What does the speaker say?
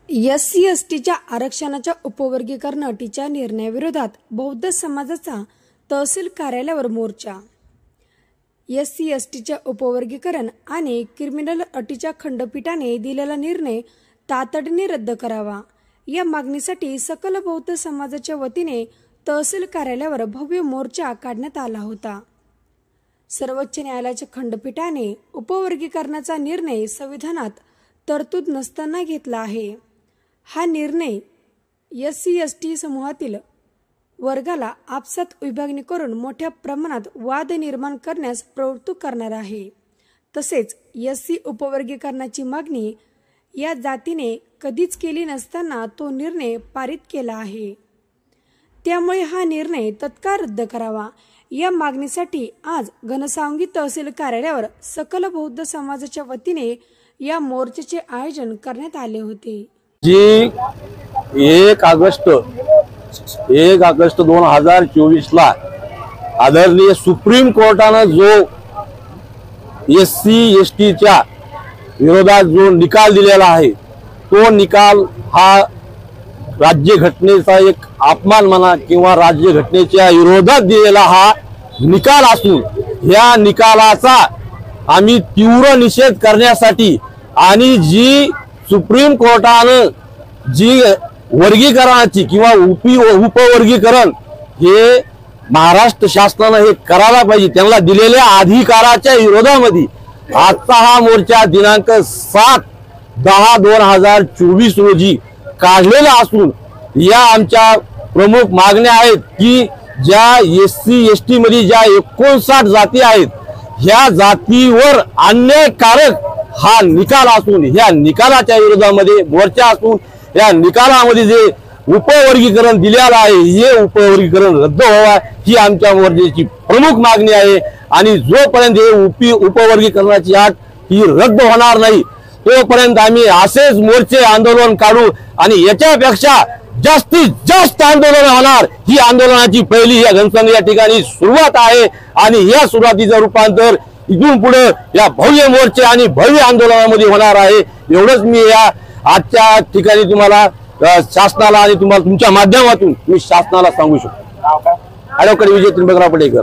SC/STच्या आरक्षणाच्या उपवर्गीकरण अटीच्या निर्णयाविरोधात बौद्ध समाजाचा तहसील कार्यालयावर मोर्चा। SC/STच्या उपवर्गीकरण आणि क्रिमिनल अटीच्या खंडपीठाने दिलेला निर्णय तातडीने रद्द करावा या मागणीसाठी सकल बौद्ध समाजाच्या वतीने तहसील कार्यालयावर भव्य मोर्चा काढण्यात आला होता। सर्वोच्च न्यायालयाच्या खंडपीठाने उपवर्गीकरणाचा निर्णय संविधानात तरतूद नसताना घेतला आहे। हा निर्णय SC/ST समूहातील वर्गाला आपसात विभागणी करून मोठ्या प्रमाणात वाद निर्माण करण्यास प्रवृत्त करणार आहे। तसेच SC उपवर्गीकरणाची मागणी या जातीने कधीच केली नसताना तो निर्णय पारित केला आहे। त्यामुळे हा निर्णय तत्काळ रद्द करावा या मागणीसाठी आज घनसावंगी तहसील कार्यालयावर सकल बौद्ध समाजाच्या वतीने या मोर्चाचे आयोजन करण्यात आले होते। जी 1 ऑगस्ट 2024 ला आदरणीय सुप्रीम कोर्टाने जो SC/STच्या विरोधात जो निकाल दिलेला आहे तो निकाल हा राज्यघटनेचा एक अपमान म्हणा किंवा राज्यघटनेच्या विरोधात दिलेला हा निकाल असून या निकालाचा आम्ही तीव्र निषेध करण्यासाठी आणि जी सुप्रीम कोर्टाने जी वर्गीकरणाची किंवा उपवर्गीकरण हे महाराष्ट्र शासनाने हे करायला पाहिजे त्यांना दिलेल्या अधिकाराच्या विरोधामध्ये आजचा हा मोर्चा दिनांक 7/10/2024 रोजी काढलेला असून या आमच्या प्रमुख मागण्या आहेत की ज्या SC/ST मध्ये ज्या 59 जाती आहेत ह्या जातीवर अन्यायकारक हा निकाल असून या निकालाच्या विरोधामध्ये मोर्चा असून या निकालामध्ये जे उपवर्गीकरण दिलेलं आहे हे उपवर्गीकरण रद्द व्हावा ही आमच्या मोर्चाची प्रमुख मागणी आहे। आणि जोपर्यंत हे उपवर्गीकरणाची अट ही रद्द होणार नाही तोपर्यंत आम्ही असेच मोर्चे आंदोलन काढू आणि याच्यापेक्षा जास्तीत जास्त आंदोलन होणार। ही आंदोलनाची पहिली या घनसावंगी या ठिकाणी सुरुवात आहे आणि या सुरुवातीचं रूपांतर इथून पुढे या भव्य मोर्चे आणि भव्य आंदोलनामध्ये होणार आहे। एवढंच मी या आजच्या ठिकाणी तुम्हाला शासनाला आणि तुम्हाला तुमच्या माध्यमातून मी शासनाला सांगू शकतो। ॲडव्होकेट विजय त्रिंबकराव पडेकर।